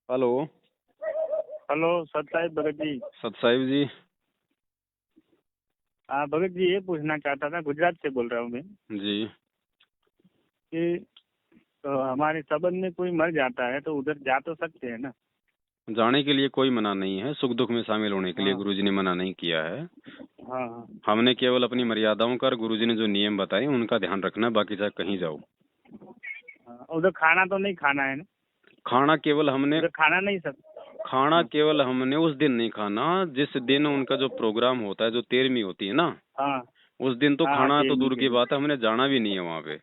Hello. Hello सत साहिब भगत जी। सत साहिब जी। हाँ भगत जी, ये पूछना चाहता था, गुजरात से बोल रहा हूँ मैं जी। कि हमारे संबंध में कोई मर जाता है तो उधर जा तो सकते हैं ना? जाने के लिए कोई मना नहीं है, सुख दुख में शामिल होने के लिए हाँ गुरुजी ने मना नहीं किया है। हाँ हाँ हमने केवल अपनी मर्यादाओं का और गुरुजी ने जो नियम बताए उनका ध्यान रखना है, बाकी चाहे कहीं जाओ। हाँ। उधर खाना तो नहीं खाना है ना? खाना केवल हमने उधर खाना नहीं सब। खाना हाँ केवल हमने उस दिन नहीं खाना जिस दिन उनका जो प्रोग्राम होता है, जो 13वीं होती है ना, हाँ उस दिन तो हाँ खाना तो तेरहवीं दूर के की दिन। बात है, हमने जाना भी नहीं है वहाँ पे।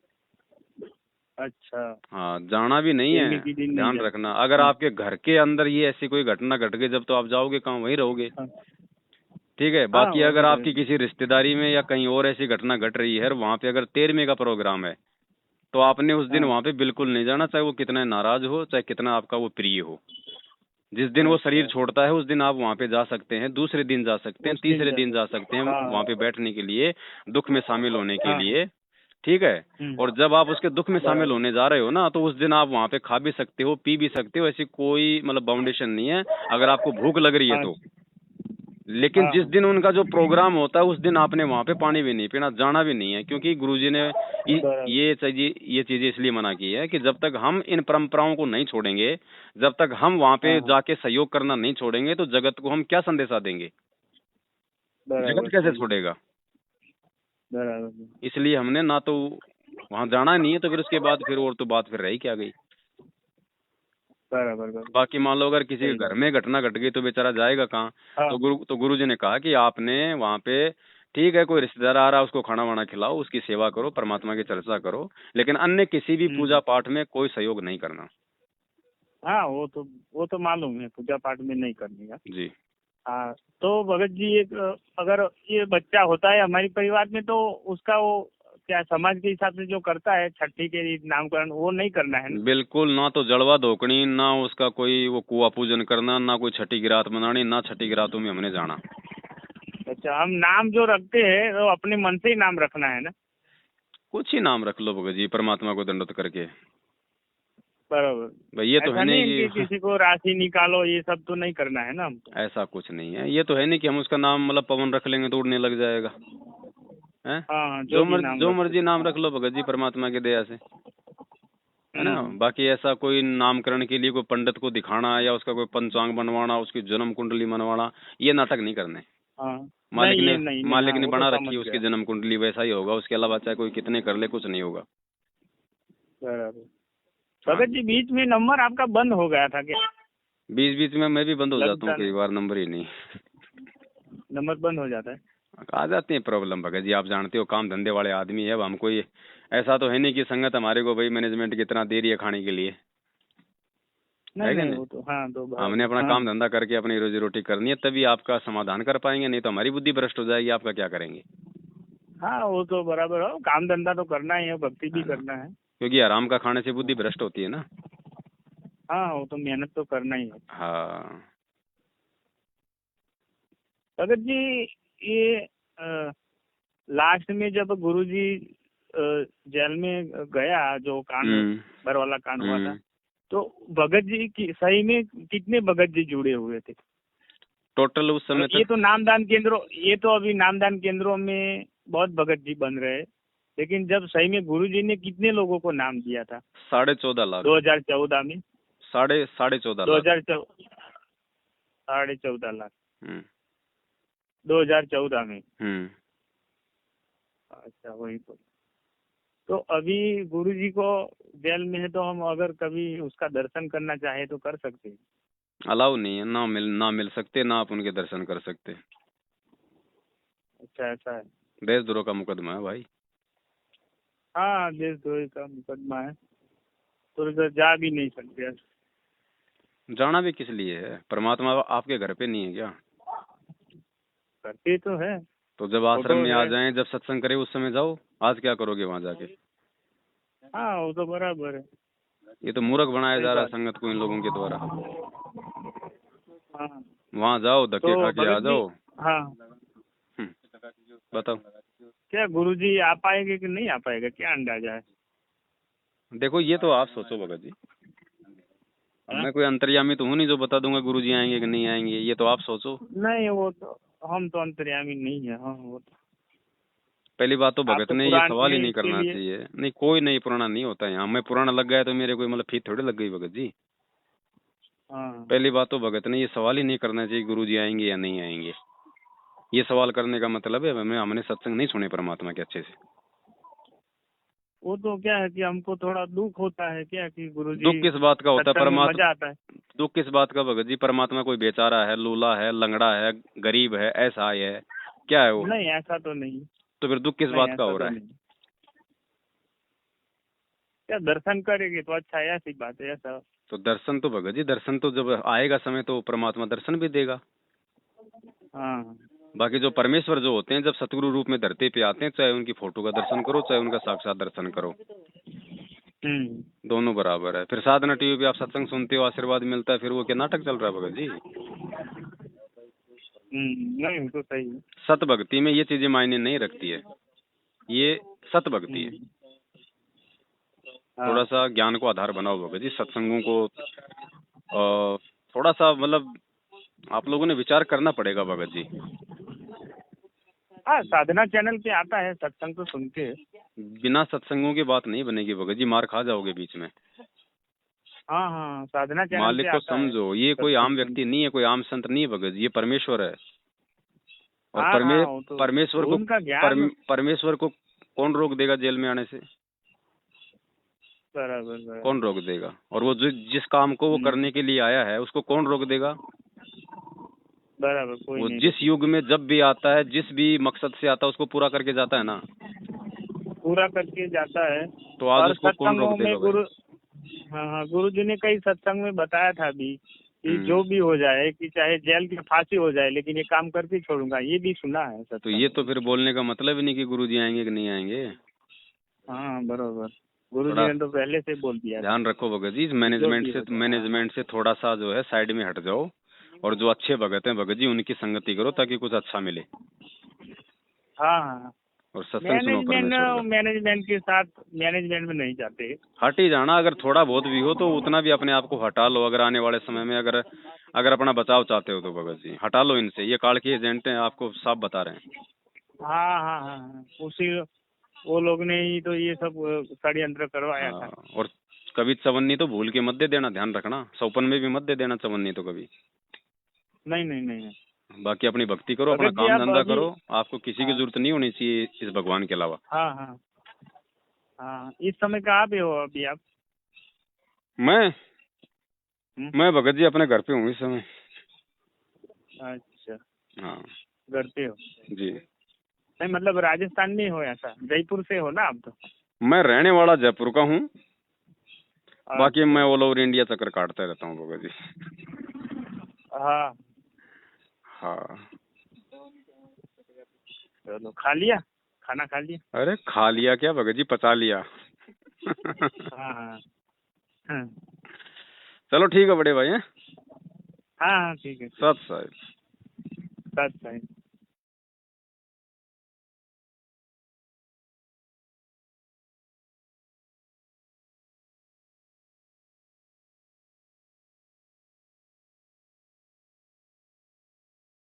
अच्छा, हाँ, जाना भी नहीं है। 13वीं के दिन नहीं ध्यान जाना। रखना, अगर हाँ आपके घर के अंदर ये ऐसी कोई घटना घट गई जब, तो आप जाओगे कहाँ, वहीं रहोगे। हाँ ठीक है। हाँ, बाकी वही अगर आपकी रहेगा। किसी रिश्तेदारी में या कहीं और ऐसी घटना घट रही है और वहाँ पे अगर 13वीं का प्रोग्राम है, तो आपने उस दिन हाँ वहाँ पे बिल्कुल नहीं जाना, चाहे वो कितना नाराज हो, चाहे कितना आपका वो प्रिय हो। जिस दिन वो शरीर अच्छा, छोड़ता है उस दिन आप वहाँ पे जा सकते हैं, दूसरे दिन जा सकते हैं, उस दिन तीसरे जा दिन जा सकते हैं सकते। हाँ वहाँ पे बैठने के लिए, दुख में शामिल होने के हाँ हाँ। लिए। ठीक है। और जब आप उसके दुख में शामिल बराबर। होने जा रहे हो ना, तो उस दिन आप वहाँ पे खा भी सकते हो, पी भी सकते हो, ऐसी कोई मतलब बाउंडेशन नहीं है, अगर आपको भूख लग रही है हाँ तो। लेकिन हाँ जिस हाँ। दिन उनका जो प्रोग्राम होता है उस दिन आपने वहाँ पे पानी भी नहीं पीना, जाना भी नहीं है, क्योंकि गुरुजी ने बराबर। ये चीजें इसलिए मना की है कि जब तक हम इन परंपराओं को नहीं छोड़ेंगे, जब तक हम वहाँ हाँ पे हाँ। जाके सहयोग करना नहीं छोड़ेंगे, तो जगत को हम क्या संदेशा देंगे, बराबर जगत कैसे सही। छोड़ेगा। बराबर। इसलिए हमने ना तो वहाँ जाना नहीं है, तो फिर उसके बाद फिर और तो बात फिर रही क्या गई। बराबर बराबर। बाकी मान लो अगर किसी सही के घर बात। में घटना घट गई तो बेचारा जाएगा कहाँ। हाँ तो गुरुजी ने कहा कि आपने वहाँ पे, ठीक है, कोई रिश्तेदार आ रहा है उसको खाना वाना खिलाओ, उसकी सेवा करो, परमात्मा की चर्चा करो, लेकिन अन्य किसी भी पूजा हम्म। पाठ में कोई सहयोग नहीं करना। हाँ वो तो मालूम है, पूजा पाठ में नहीं करने का। जी। हाँ। तो भगत जी, एक अगर ये बच्चा होता है हमारे परिवार में तो उसका वो क्या समाज के हिसाब से जो करता है छठी के नामकरण, वो नहीं करना है ना? बिल्कुल ना, तो जड़वा धोकनी ना, उसका कोई वो कुआ पूजन करना, ना कोई छठी की रात मनानी, ना छठी की रातों में हमने जाना। अच्छा, हम नाम जो रखते हैं तो अपने मन से ही नाम रखना है ना? कुछ ही नाम रख लो भगत जी, परमात्मा को दंडवत करके। बराबर। भाई ये तो है ऐसा नहीं नहीं इनकी कि किसी को राशि निकालो, ये सब तो नहीं करना है ना हमको? ऐसा कुछ नहीं है, ये तो है नहीं कि हम उसका नाम मतलब पवन रख लेंगे तो उड़ने लग जाएगा। हैं? हाँ हाँ, जो भी नाम जो रख मर्जी सकते। नाम रख लो भगत जी, परमात्मा की दया से, है ना। हम्म। बाकी ऐसा कोई नामकरण के लिए कोई पंडित को दिखाना या उसका कोई पंचांग बनवाना, उसकी जन्म कुंडली बनवाना, ये नाटक नहीं करने। हाँ। मालिक नहीं, ये ने नहीं नहीं, मालिक हाँ ने वो तो बना समझ रखी है उसकी गया। जन्म कुंडली, वैसा ही होगा, उसके अलावा चाहे कोई कितने कर ले कुछ नहीं होगा। बराबर। हाँ। भगत जी, बीच में नंबर आपका बंद हो गया था क्या? बीच बीच में मैं भी बंद हो जाता हूँ लगता कई नहीं, बार, नंबर ही नहीं नंबर बंद हो जाता है। आ जाती है प्रॉब्लम भगत जी, आप जानते हो काम धंधे वाले आदमी है, अब हम कोई ऐसा तो है नहीं कि संगत हमारे को भाई मैनेजमेंट की इतना दे रही है खाने के लिए, नहीं है कि नहीं, नहीं। वो तो हाँ, तो हमने बराबर। अपना हाँ काम धंधा करके अपनी रोजी रोटी करनी है, तभी आपका समाधान कर पाएंगे, नहीं तो हमारी बुद्धि भ्रष्ट हो जाएगी, आपका क्या करेंगे। हाँ, वो तो बराबर हो, काम धंधा तो करना ही है, भक्ति भी है ना, करना है। क्योंकि आराम का खाने से बुद्धि भ्रष्ट होती है ना। हाँ, वो तो मेहनत तो करना ही है। हाँ। भगत जी, ये लास्ट में जब गुरुजी जेल में गया, जो कांड हम्म। बर वाला कांड हुआ था, हम्म। तो भगत जी की सही में कितने भगत जी जुड़े हुए थे? टोटल उस समय ये तक तो नामदान केंद्रों, ये तो अभी नामदान केंद्रों में बहुत भगत जी बन रहे हैं, लेकिन जब सही में गुरुजी ने कितने लोगों को नाम दिया था 14.5 लाख। 2014 में? साढ़े 14 लाख। 2014, 14.5 लाख। हम्म। 2014 में? हम्म। अच्छा, वही तो अभी गुरुजी को जेल में है, तो हम अगर कभी उसका दर्शन करना चाहे तो कर सकते हैं? अलाउ नहीं है, ना मिल सकते, ना आप उनके दर्शन कर सकते। अच्छा, ऐसा है। देशद्रोह का मुकदमा है भाई। हाँ, देशद्रोही का मुकदमा है, तो इधर जा भी नहीं सकते। जाना भी किस लिए है, परमात्मा आपके घर पे नहीं है क्या। करते तो है, तो जब आश्रम फोटो में आ है। जाएं, जब सत्संग करे उस समय जाओ, आज क्या करोगे वहां जाके। हाँ, वो तो बराबर है। ये तो मूर्ख बनाया सही जा रहा है बात। संगत को इन लोगों के द्वारा। हाँ। वहां जाओ, धक्के खा तो के आ भगत जी, जाओ। हाँ, हम्म, बताओ। क्या गुरुजी आ पाएंगे कि नहीं आ पाएगा, क्या अंदाजा है? देखो ये तो आप सोचो भगत जी, अब मैं कोई अंतर्यामी तो हूँ नहीं जो बता दूंगा गुरुजी आएंगे कि नहीं आएंगे, ये तो आप सोचो। नहीं वो तो हम तो अंतर्यामी नहीं है। हाँ वो तो पहली बात तो आप भगत तो ने ये सवाल ही पुराने नहीं इसके करना लिए। चाहिए। नहीं कोई नहीं पुराना नहीं होता यहाँ, मैं पुराना लग गया तो मेरे कोई मतलब फीस थोड़ी लग गई भगत जी। हाँ पहली बात तो भगत ने ये सवाल ही नहीं करना चाहिए गुरुजी आएंगे या नहीं आएंगे। ये सवाल करने का मतलब है हमने सत्संग नहीं सुने परमात्मा के अच्छे से। वो तो क्या है कि हमको थोड़ा दुख होता है क्या कि गुरुजी दुख किस बात का होता है? सत्संग में मजा आता है। दुख किस बात का भगत जी? परमात्मा कोई बेचारा है, लूला है, लंगड़ा है, गरीब है, ऐसा है, क्या है वो? नहीं ऐसा तो नहीं। तो फिर दुख किस नहीं बात का ऐसा हो तो रहा है? नहीं। क्या दर्शन करेंगे तो अच्छा है, ऐसी बात है ऐसा। तो दर्शन तो भगत जी, दर्शन तो जब आएगा समय तो परमात्मा दर्शन भी देगा। हाँ बाकी जो परमेश्वर जो होते हैं जब सतगुरु रूप में धरती पे आते हैं, चाहे उनकी फोटो का दर्शन करो चाहे उनका साक्षात दर्शन करो, दोनों बराबर है। फिर साधना टीवी पे आप सत्संग सुनते हो, आशीर्वाद मिलता है, फिर वो क्या नाटक चल रहा है भगत जी? नहीं तो सही है। सत भक्ति में ये चीजें मायने नहीं रखती है, ये सत भक्ति है। हाँ। थोड़ा सा ज्ञान को आधार बनाओ भगत जी, सत्संगों को थोड़ा सा मतलब आप लोगों ने विचार करना पड़ेगा भगत जी। हाँ साधना चैनल पे आता है सत्संग तो सुनते हैं। बिना सत्संगों की बात नहीं बनेगी भगत जी, मार खा जाओगे बीच में। हाँ हाँ साधना चैनल मालिक पे को आता है समझो, ये कोई आम सत्संग व्यक्ति नहीं है, कोई आम संत नहीं है भगत जी, ये परमेश्वर है। और हाँ हाँ वो तो परमेश्वर को उनका ज्ञान परमेश्वर को कौन रोक देगा जेल में आने से? बराबर कौन रोक देगा? और वो जिस काम को वो करने के लिए आया है उसको कौन रोक देगा? बराबर कोई वो नहीं। जिस युग में जब भी आता है, जिस भी मकसद से आता है, उसको पूरा करके जाता है ना। पूरा करके जाता है। तो आज और उसको कौन रोक सत्संगों में देगा भाई? हाँ हाँ गुरु जी ने कई सत्संग में बताया था भी कि हम्म। जो भी हो जाए कि चाहे जेल की फांसी हो जाए लेकिन ये काम करके छोड़ूंगा, ये भी सुना है तो सत्संग। ये तो फिर बोलने का मतलब ही नहीं कि गुरुजी आएंगे कि नहीं आएंगे। हाँ बरोबर गुरु जी थोड़ा ने तो पहले से बोल दिया था। ध्यान रखो भगत जी, जो भी हो जाए। मैनेजमेंट से थोड़ा सा जो है साइड में हट जाओ, और जो अच्छे भगत हैं भगत जी उनकी संगति करो ताकि कुछ अच्छा मिले। हाँ हाँ और सत्संग सुनो परमेश्वर का। मैनेजमेंट के साथ मैनेजमेंट में नहीं जाते। हट ही जाना, अगर थोड़ा बहुत भी हो तो उतना भी अपने आप को हटा लो। अगर आने वाले समय में अगर अपना बचाव चाहते हो तो भगत जी हटा लो इनसे, ये काल के एजेंट हैं, आपको साफ बता रहे हैं। हाँ हाँ हाँ उसी वो लोग ने ही तो ये सब षड्यंत्र करवाया था। और कभी चवन्नी तो भूल के मत दे देना, ध्यान रखना। सौपन में भी मत दे देना चवन्नी तो कभी। नहीं नहीं नहीं। बाकी अपनी भक्ति करो, अपना भगत जी काम आप धंधा अभी करो, आपको किसी की जरूरत नहीं होनी चाहिए इस भगवान के अलावा। हाँ हाँ हाँ इस समय कहाँ पे हो अभी आप? मैं भगत जी अपने घर पे हूँ इस समय। अच्छा हाँ घर पे हो? जी। नहीं मतलब राजस्थान में हो, ऐसा जयपुर से हो ना आप तो? मैं रहने वाला जयपुर का हूँ, बाकी अच्छा। मैं ऑल ओवर इंडिया चक्कर काटता रहता हूँ भगत जी। हाँ हाँ। चलो खा लिया, खाना खा लिया? अरे खा लिया क्या भगत जी, पचा लिया। हाँ हाँ हाँ चलो ठीक है बड़े भाई हैं। हाँ ठीक है। सत साहिब। सच है।